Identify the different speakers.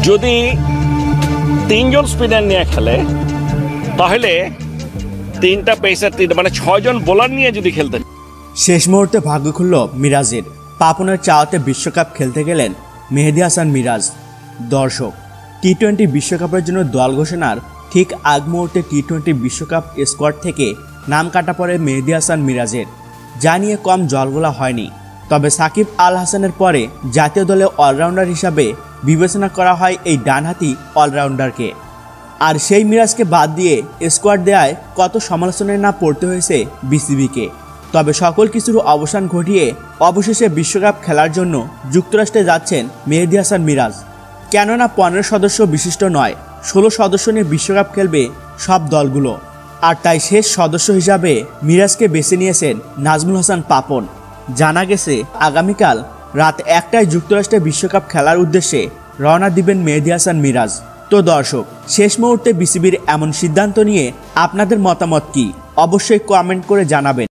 Speaker 1: যদি তিনজন স্পিনার নিয়ে খেলে তাহলে তিনটা পেসার মানে 6 জন বোলার নিয়ে যদি খেলতেন।
Speaker 2: শেষ মুহূর্তে ভাগ্য খুলল মিরাজের। পাপনের চাওয়াতে বিশ্বকাপ খেলতে গেলেন মেহেদী হাসান মিরাজ। দর্শক, টি-20 বিশ্বকাপের জন্য দল ঘোষণার ঠিক আগ মুহূর্তে টি-20 বিশ্বকাপ স্কোয়াড থেকে নাম কাটা পড়ে মেহেদী হাসান মিরাজের, যা নিয়ে কম জলগোলা হয়নি। তবে সাকিব আল হাসানের পরে জাতীয় দলে অলরাউন্ডার হিসাবে বিবেচনা করা হয় এই ডানহাতি অলরাউন্ডারকে। আর সেই মিরাজকে বাদ দিয়ে স্কোয়াড দেয়ায় কত সমালোচনায় না পড়তে হয়েছে বিসিবিকে। তবে সকল কিছুর অবসান ঘটিয়ে অবশেষে বিশ্বকাপ খেলার জন্য যুক্তরাষ্ট্রে যাচ্ছেন মেহেদী হাসান মিরাজ। কেননা 15 সদস্য বিশিষ্ট নয়, 16 সদস্য নিয়ে বিশ্বকাপ খেলবে সব দলগুলো। আর তাই শেষ সদস্য হিসাবে মিরাজকে বেছে নিয়েছেন নাজমুল হাসান পাপন। জানা গেছে আগামীকাল রাত 1টায় যুক্তরাষ্ট্রে বিশ্বকাপ খেলার উদ্দেশ্যে রওনা দিবেন মেহেদী হাসান মিরাজ। তো দর্শক, শেষ মুহূর্তে বিসিবির এমন সিদ্ধান্ত নিয়ে আপনাদের মতামত কি? অবশ্যই কমেন্ট করে জানাবেন।